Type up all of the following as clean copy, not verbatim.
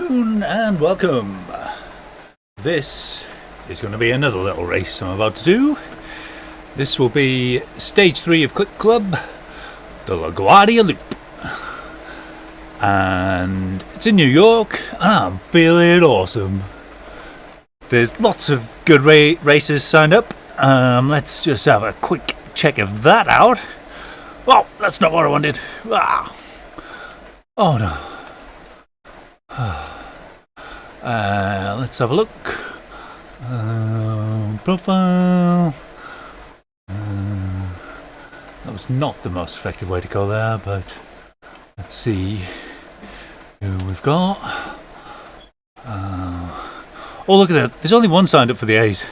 afternoon and welcome. This is going to be another little race I'm about to do. This will be stage 3 of Click Club, the LaGuardia Loop. And it's in New York and I'm feeling awesome. There's lots of good races signed up. Let's just have a quick check of that out. Oh, that's not what I wanted. Oh no. Let's have a look. Profile. That was not the most effective way to go there, but let's see who we've got. Oh, look at that. There's only one signed up for the A's.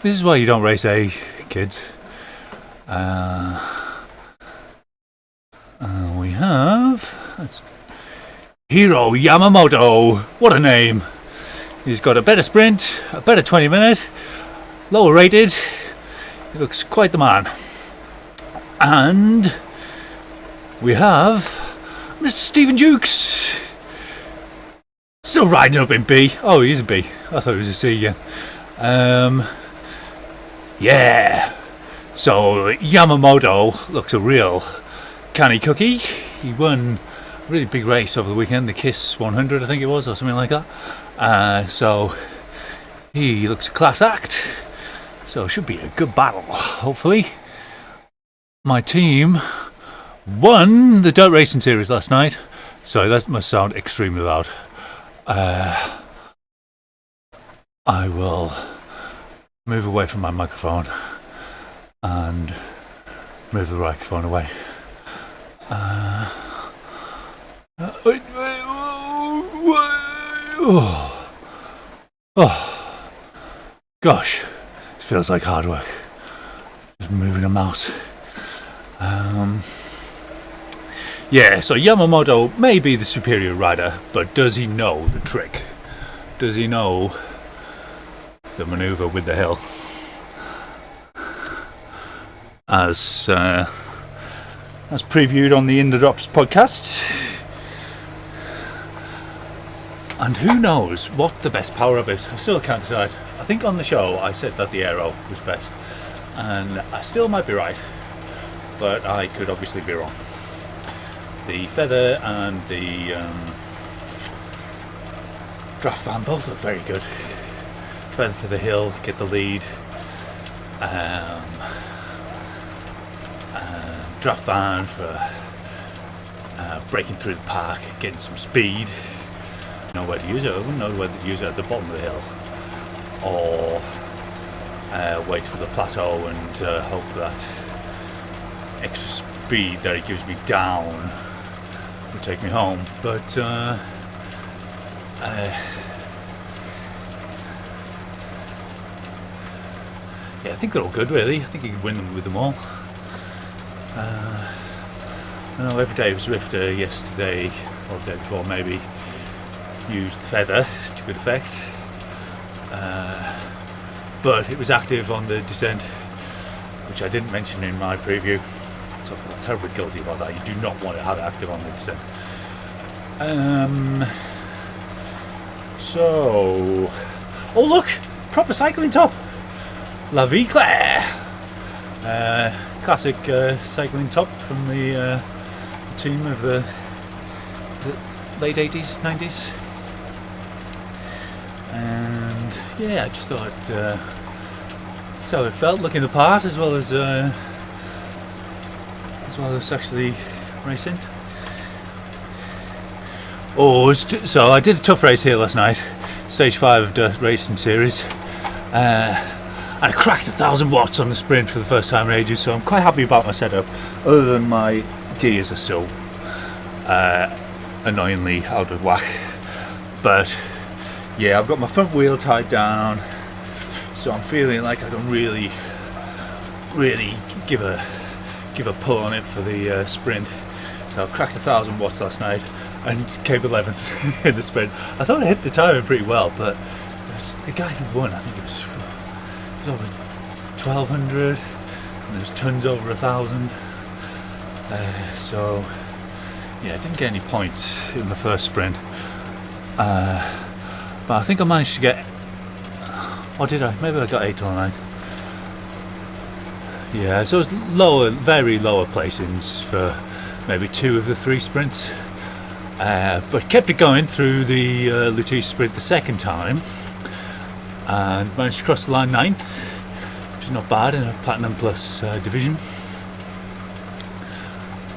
This is why you don't race A, kids. We have... That's Hiro Yamamoto. What a name. He's got a better sprint, a better 20 minute, lower rated. He looks quite the man. And we have Mr. Stephen Jukes. Still riding up in B. Oh, he's a B. I thought he was a C again. Yeah. So Yamamoto looks a real canny cookie. He won a really big race over the weekend, the KISS 100 I think it was, or something like that. So he looks a class act. So it should be a good battle, hopefully. My team won the dirt racing series last night. Sorry, that must sound extremely loud. I will move away from my microphone and move the microphone away. Oh, gosh, it feels like hard work. Just moving a mouse. Yeah, so Yamamoto may be the superior rider, but does he know the trick? Does he know the manoeuvre with the hill? As previewed on the In the Drops podcast. And who knows what the best power-up is? I still can't decide. I think on the show I said that the aero was best, and I still might be right, but I could obviously be wrong. The feather and the draft van both look very good. Feather for the hill, get the lead. Draft van for breaking through the park, getting some speed. Know where to use it. I wouldn't know whether to use it at the bottom of the hill or wait for the plateau and hope that extra speed that it gives me down will take me home. But yeah, I think they're all good, really. I think you can win them with them all. I know every day was Zwift yesterday or the day before maybe used feather to good effect, but it was active on the descent, which I didn't mention in my preview, so I feel terribly guilty about that. You do not want to have it active on the descent. So, oh look, proper cycling top, La Vie Claire, classic cycling top from the team of the late 80s, 90s. And yeah, I just thought so it felt looking the part as well as actually racing. So I did a tough race here last night, stage 5 of the racing series. I cracked 1,000 watts on the sprint for the first time in ages, so I'm quite happy about my setup, other than my gears are still annoyingly out of whack. But yeah, I've got my front wheel tied down, so I'm feeling like I can really give a pull on it for the sprint. So I cracked 1,000 watts last night and came 11th in the sprint. I thought I hit the timing pretty well, but the guy who won, I think it was over 1,200, and there's tons over 1,000. So yeah, I didn't get any points in the first sprint. But I think I managed to get, or did I? Maybe I got 8th or 9th. Yeah, so it was lower, very lower placings for maybe 2 of the 3 sprints. But kept it going through the Lutetia sprint the second time and managed to cross the line 9th, which is not bad in a Platinum Plus division.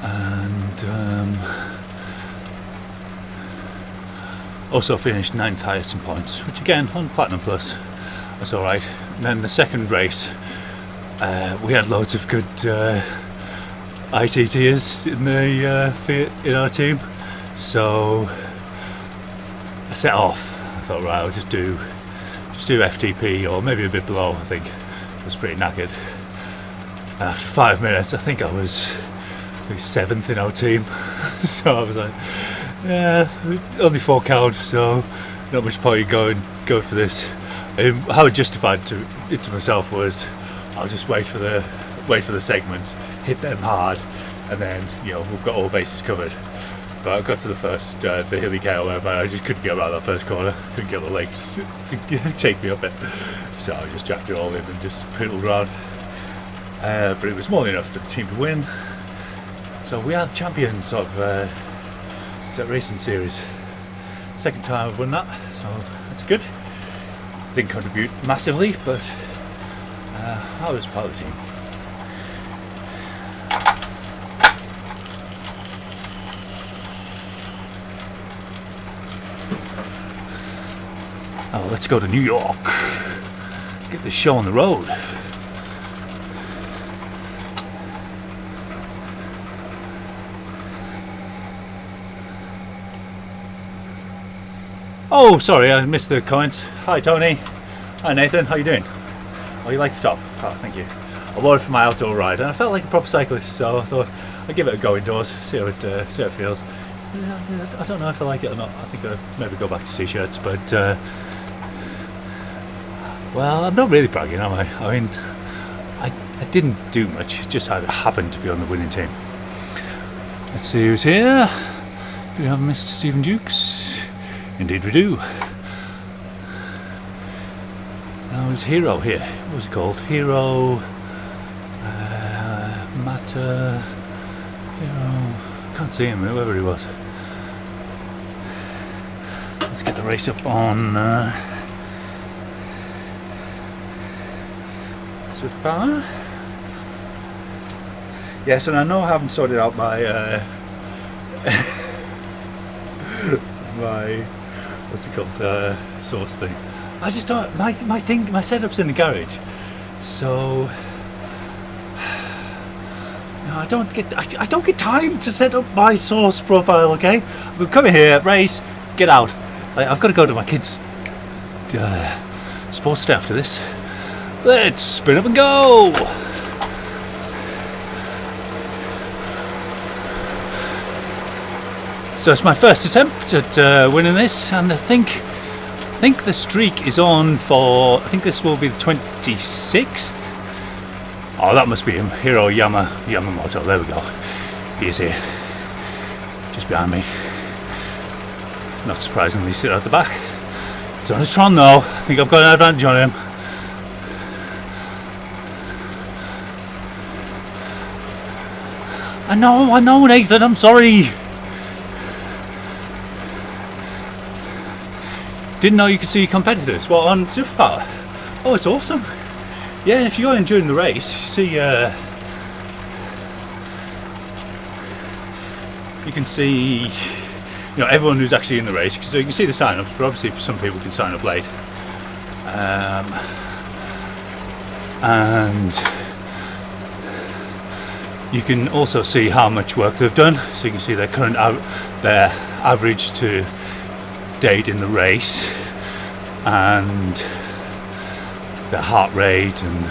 And also finished 9th highest in points, which again on Platinum Plus, that's alright. And then the second race, we had loads of good ITTers in our team, so I set off. I thought, right, I'll just do FTP or maybe a bit below. I think I was pretty knackered. And after 5 minutes, I think I was 7th in our team. So I was like, yeah, only 4 counts, so not much point in going for this. How I justified it to myself was, I'll just wait for the segments, hit them hard, and then we've got all bases covered. But I got to the first, the hilly kale, where I just couldn't get around that first corner, couldn't get the legs to take me up it. So I just jacked it all in and just pedalled around. But it was more than enough for the team to win. So we are the champions of that racing series. Second time I've won that, so that's good. Didn't contribute massively, but I was part of the team. Oh, let's go to New York. Get this show on the road. Oh, sorry, I missed the comments. Hi, Tony. Hi, Nathan. How you doing? Oh, you like the top? Oh, thank you. I wore it for my outdoor ride, and I felt like a proper cyclist, so I thought I'd give it a go indoors, see how it feels. I don't know if I like it or not. I think I'll maybe go back to t-shirts, but well, I'm not really bragging, am I? I mean, I didn't do much. It just happened to be on the winning team. Let's see who's here. Do we have Mr. Stephen Dukes? Indeed we do. Now is Hero here. What was he called? Hero... Matter... Hero... Can't see him, whoever he was. Let's get the race up on... Swift Power. Yes, and I know I haven't sorted out my... my... what's it called? Source thing. I just don't. My setup's in the garage, so I don't get time to set up my source profile. Okay, we'll come here, race, get out. I've got to go to my kids' sports day after this. Let's spin up and go. So it's my first attempt at winning this, and I think the streak is on for, I think this will be the 26th. Oh, that must be him, Hiro Yamamoto. There we go. He is here, just behind me. Not surprisingly, sit at the back. He's on his Tron though. I think I've got an advantage on him. I know, Nathan. I'm sorry. Didn't know you could see competitors. What, on Superpower? Oh, it's awesome. Yeah, if you're enjoying the race, you see, you can see, everyone who's actually in the race. So you can see the sign-ups, but obviously some people can sign up late. And you can also see how much work they've done. So you can see their current their average to date in the race, and their heart rate, and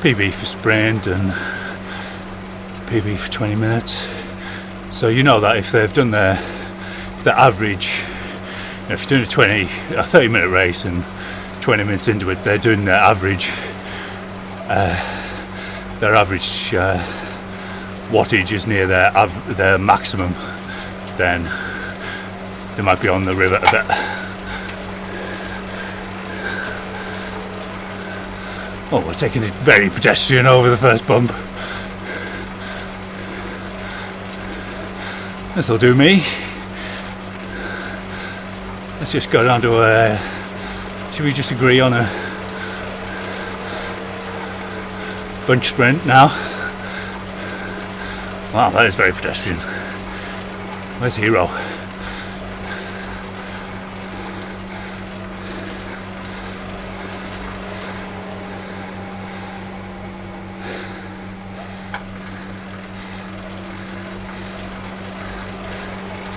PB for sprint, and PB for 20 minutes. So you know that if they've done their average, if you're doing a 30-minute race and 20 minutes into it, they're doing their average wattage is near their maximum, then they might be on the river a bit. Oh, we're taking it very pedestrian over the first bump. This'll do me. Let's just go down to a... Should we just agree on a bunch sprint now? Wow, that is very pedestrian. Where's Hero?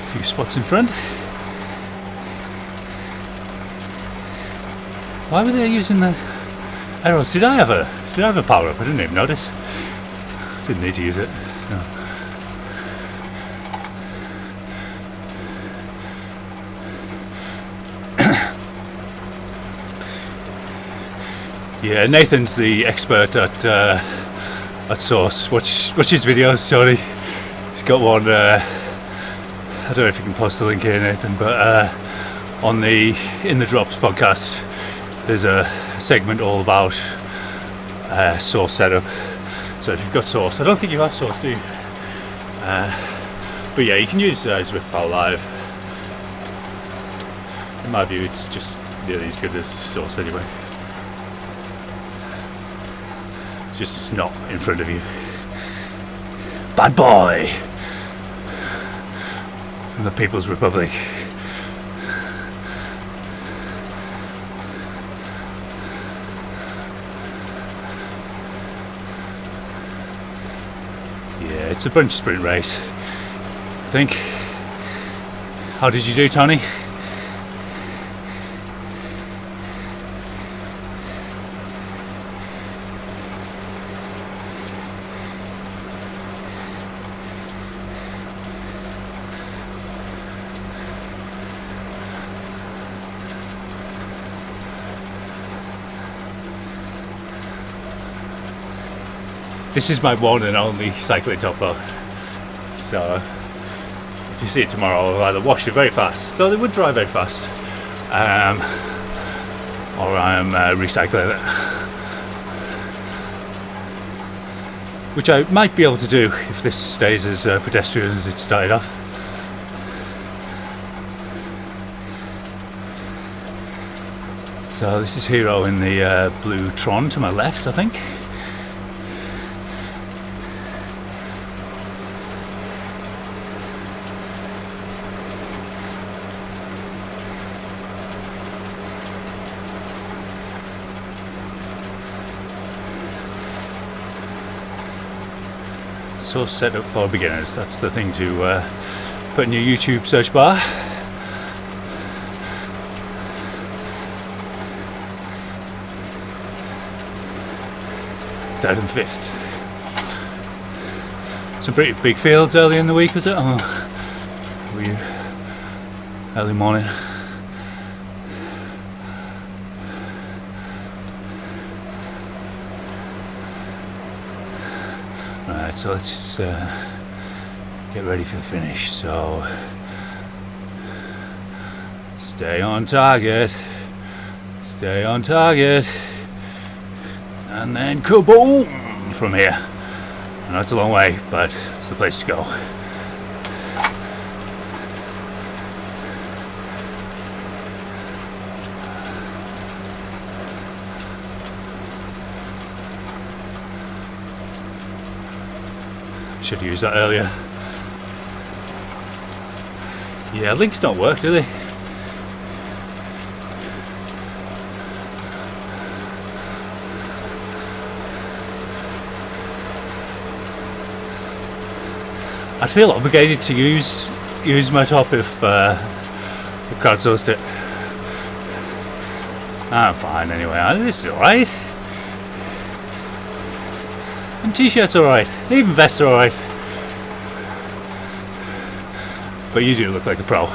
A few spots in front. Why were they using the arrows? Did I have a power up? I didn't even notice. Didn't need to use it. No. Yeah, Nathan's the expert at Source. Watch his videos. Sorry, he's got one. I don't know if you can post the link here, Nathan, but on the In the Drops podcast, there's a segment all about Source setup. So if you've got Source, I don't think you have Source, do you? But yeah, you can use Zwift Power Live. In my view, it's just nearly as good as Source anyway. It's just it's not in front of you. Bad boy from the People's Republic. Yeah, it's a bunch sprint race, I think. How did you do, Tony? This is my one and only cycling topo, so if you see it tomorrow I'll either wash it very fast, though they would dry very fast, or I'm recycling it, which I might be able to do if this stays as pedestrian as it started off. So this is Hero in the blue Tron to my left, I think. So set up for beginners, that's the thing to put in your YouTube search bar. Third and fifth. Some pretty big fields early in the week, was it? Oh, were you early morning? Right, so let's get ready for the finish. So stay on target, and then kaboom from here. I know it's a long way, but it's the place to go. Should have used that earlier. Yeah, links don't work, do they? I'd feel obligated to use my top if crowdsourced it. I'm fine anyway. This is alright. And t-shirts alright. Even vests are alright. But you do look like a pro.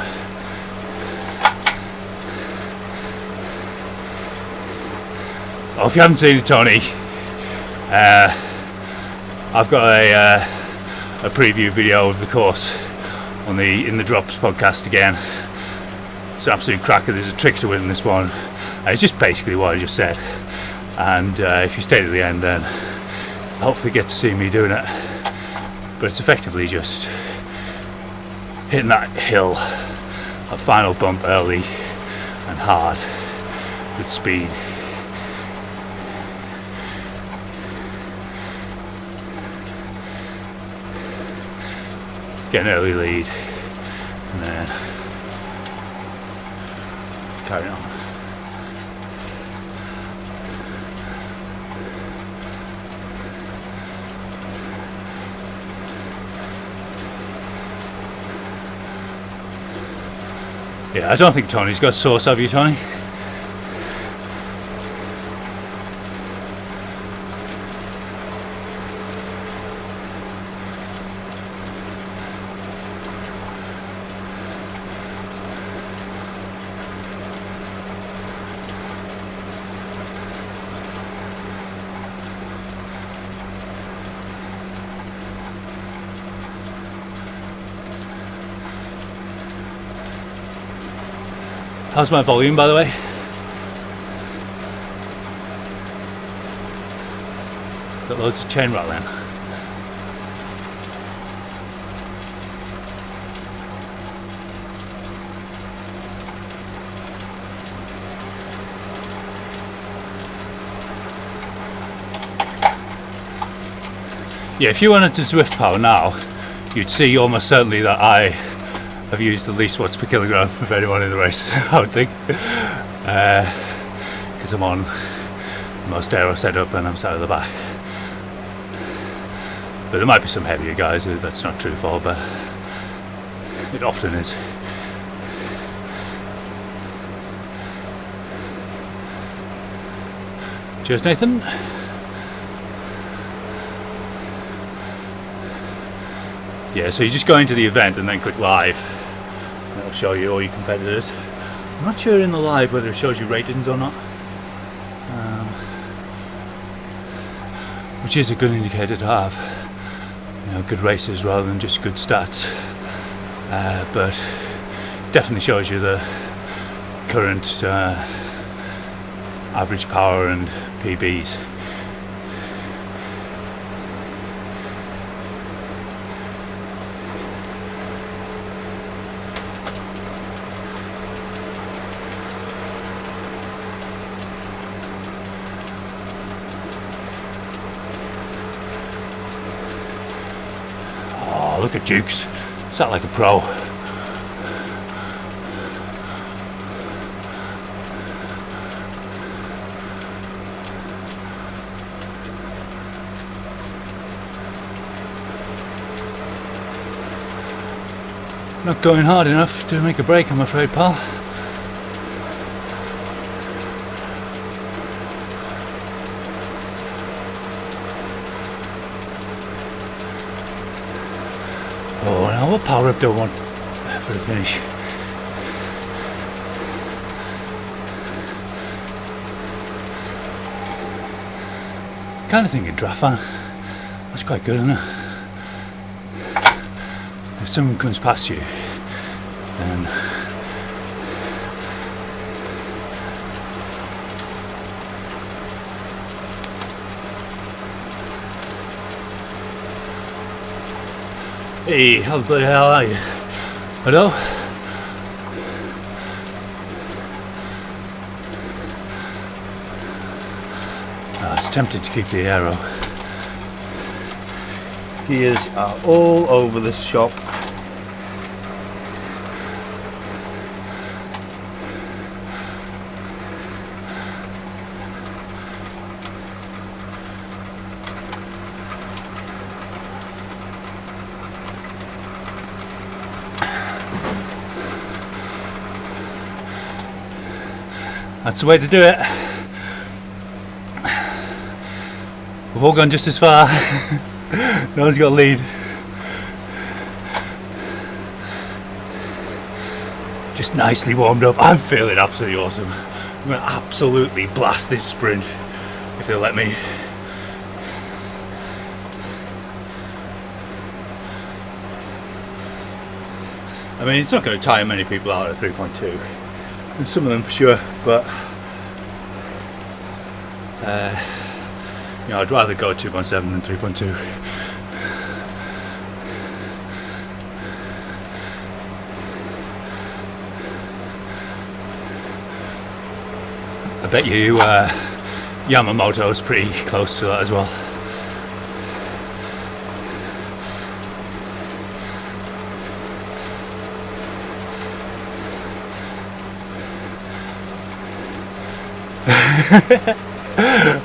Oh, if you haven't seen it, Tony, I've got a preview video of the course on the In the Drops podcast again. It's an absolute cracker. There's a trick to winning this one. It's just basically what I just said. And if you stay to the end, then hopefully get to see me doing it. But it's effectively just hitting that hill, that final bump early and hard with speed. Get an early lead and then carry on. Yeah, I don't think Tony's got sauce, have you, Tony? How's my volume, by the way? Got loads of chain rattling. Yeah, if you wanted to Zwift power now, you'd see almost certainly that I have used the least watts per kilogram of anyone in the race, I would think, because I'm on the most aero setup and I'm sat at the back. But there might be some heavier guys who that's not true for, but it often is. Cheers, Nathan. Yeah, so you just go into the event and then click live. It'll show you all your competitors. I'm not sure in the live whether it shows you ratings or not, which is a good indicator to have. You know, good races rather than just good stats. But definitely shows you the current average power and PBs. Look at Dukes, sat like a pro. Not going hard enough to make a break, I'm afraid, pal. Oh, now what power up do I want for the finish? Kind of thinking draft fan. That's quite good, isn't it? If someone comes past you, then hey, how the bloody hell are you? Hello? I was tempted to keep the aero. Gears are all over this shop. That's the way to do it. We've all gone just as far. No one's got a lead. Just nicely warmed up. I'm feeling absolutely awesome. I'm going to absolutely blast this sprint if they'll let me. I mean, it's not going to tire many people out at 3.2. and some of them for sure, but you know, I'd rather go 2.7 than 3.2. I bet you Yamamoto's pretty close to that as well.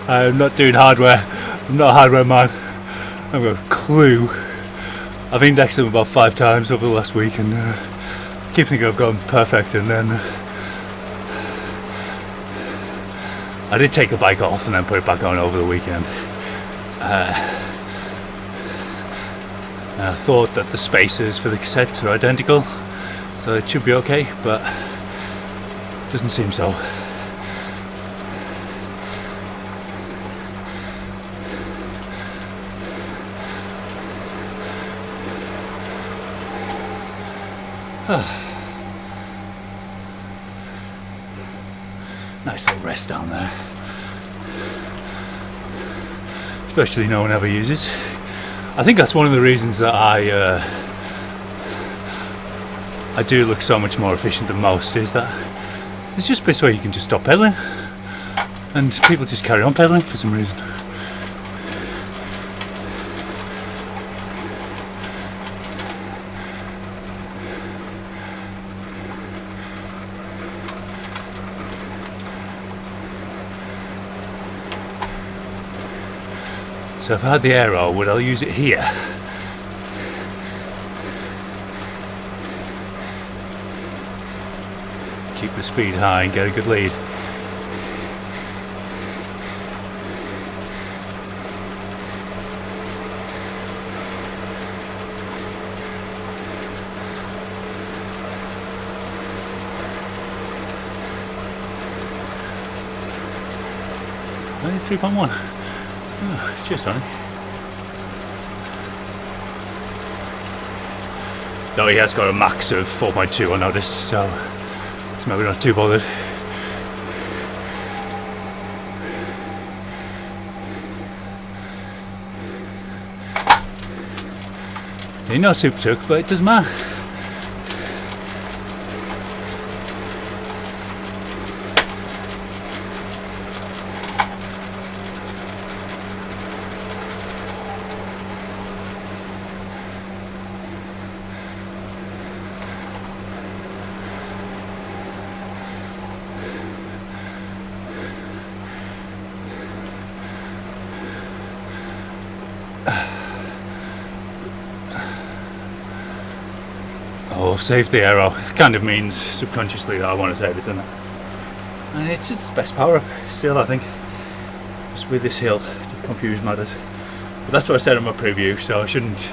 I'm not doing hardware. I'm not a hardware man. I've got a clue. I've indexed them about 5 times over the last week, and I keep thinking I've got them perfect, and then I did take the bike off and then put it back on over the weekend. I thought that the spacers for the cassettes are identical, so it should be okay, but it doesn't seem so. Nice little rest down there. Especially no one ever uses. I think that's one of the reasons that I do look so much more efficient than most, is that there's just bits where you can just stop pedaling and people just carry on pedaling for some reason. So if I had the aero, would I use it here? Keep the speed high and get a good lead. Only 3.1. Oh, cheers, Tony. Though he has got a max of 4.2 I noticed, so it's maybe not too bothered. He's no super took, but it doesn't matter. Oh, save the aero. It kind of means subconsciously that I want to save it, doesn't it? And it's the best power up still, I think. Just with this hill to confuse matters. But that's what I said in my preview, so I shouldn't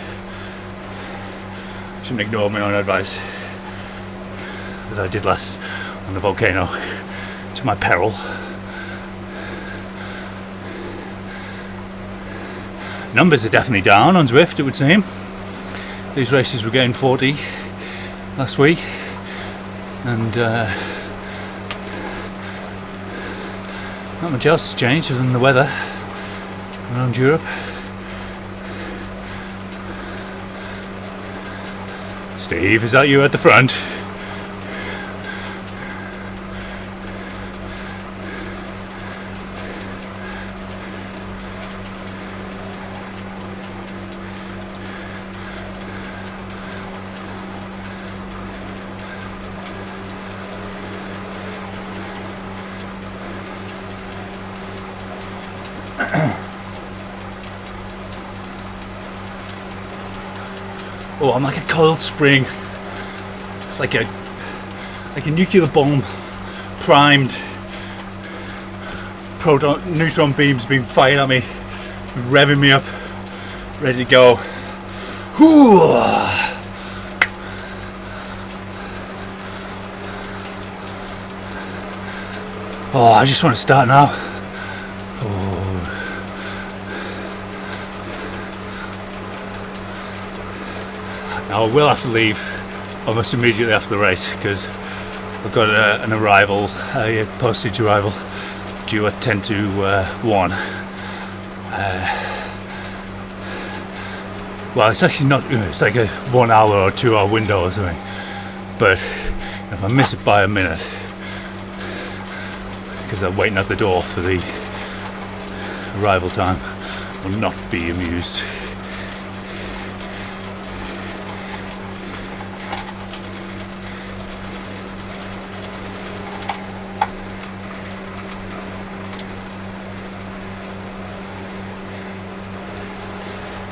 ignore my own advice, as I did last on the volcano, to my peril. Numbers are definitely down on Zwift, it would seem. These races were getting 40 last week, and not much else has changed other than the weather around Europe. Steve, is that you at the front? Oh, I'm like a coiled spring. It's like a nuclear bomb, primed. Neutron beams being fired at me, revving me up, ready to go. Whew. Oh, I just want to start now. Now I will have to leave almost immediately after the race because I've got an arrival, a postage arrival due at 10 to 1. Well, it's actually not, it's like a 1 hour or 2 hour window or something. But if I miss it by a minute, because I'm waiting at the door for the arrival time, I will not be amused.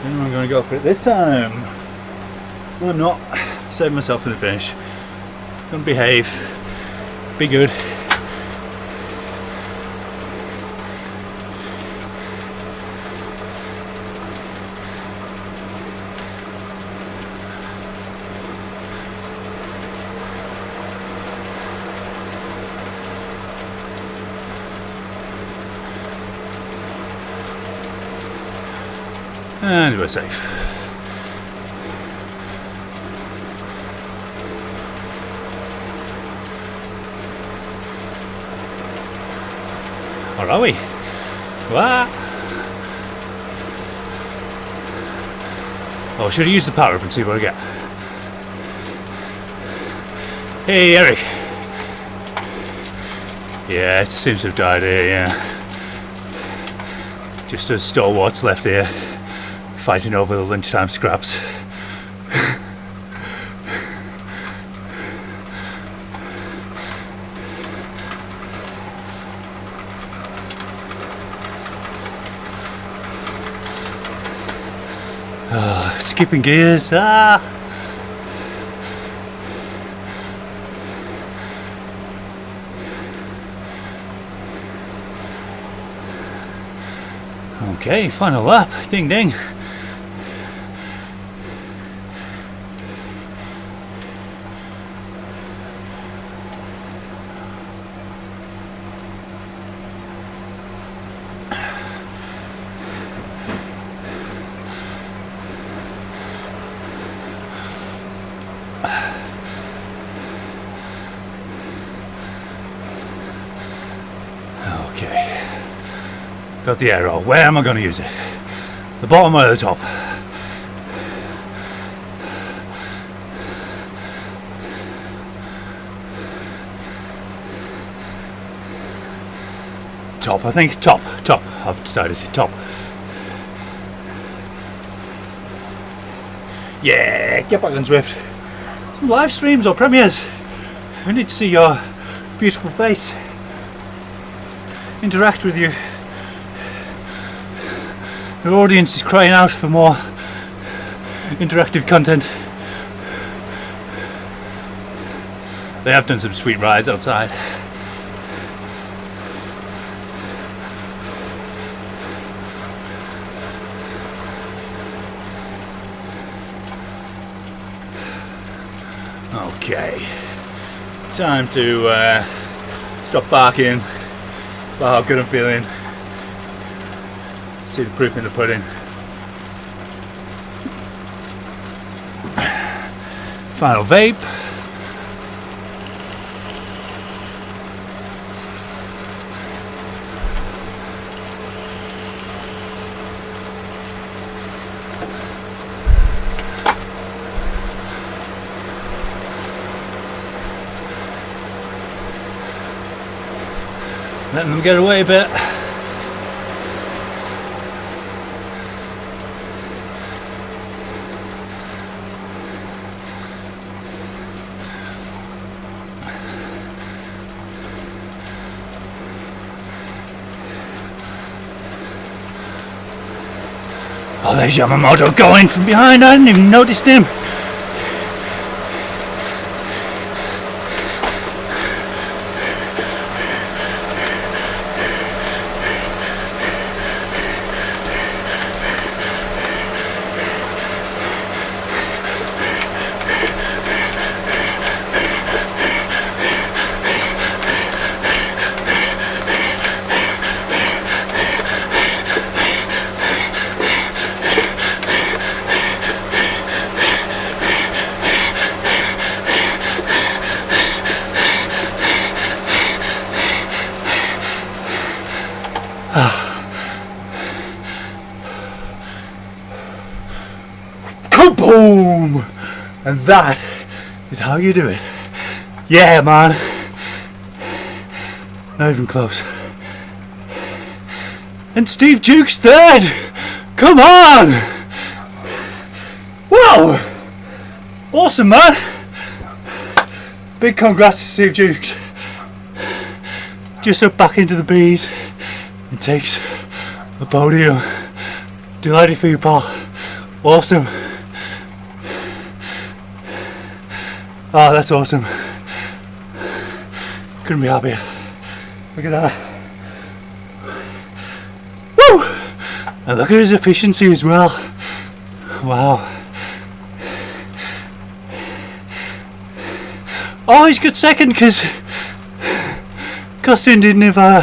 And I'm going to go for it this time. No, I'm not. Save myself for the finish. Gonna behave. Be good. And we're safe. Or are we? What? Oh, should have used the power up and see what I get. Hey, Eric. Yeah, it seems to have died here, yeah. Just us stalwarts left here, fighting over the lunchtime scraps. Skipping gears. Ah! Okay, final lap. Ding ding. Okay. Got the arrow. Where am I going to use it? The bottom or the top? Top, I think. Top. I've decided. Top. Yeah, get back on Zwift. Some live streams or premieres. We need to see your beautiful face. Interact with you. Your audience is crying out for more interactive content. They have done some sweet rides outside. Okay, time to stop barking about how good I'm feeling. See the proof in the pudding. Final vape. Letting them get away a bit. Oh, there's Yamamoto going from behind. I didn't even notice him. Kaboom! And that is how you do it. Yeah, man. Not even close. And Steve Duke's third! Come on! Wow! Awesome, man! Big congrats to Steve Dukes. Just up back into the bees and takes the podium. Delighted for you, pal. Awesome. Oh, that's awesome. Couldn't be happier. Look at that. Woo! And look at his efficiency as well. Wow. Oh, he's got second because Costin didn't have a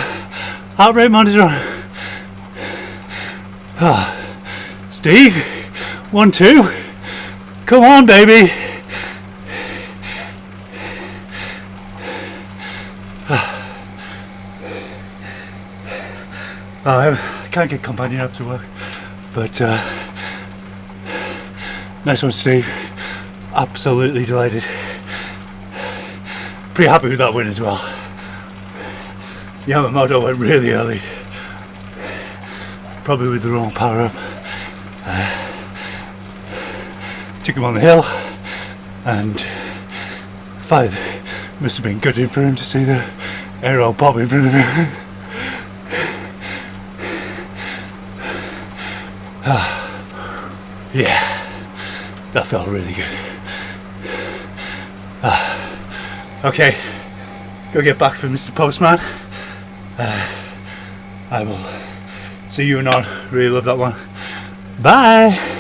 heart rate monitor on. Oh. Steve, 1-2. Come on, baby. I can't get companion up to work, but nice one, Steve. Absolutely delighted. Pretty happy with that win as well. Yamamoto went really early, probably with the wrong power up. Took him on the hill, and must have been good for him to see the aero pop in front of him. Yeah, that felt really good. Okay, go get back for Mr. Postman. I will see you anon. Really love that one. Bye.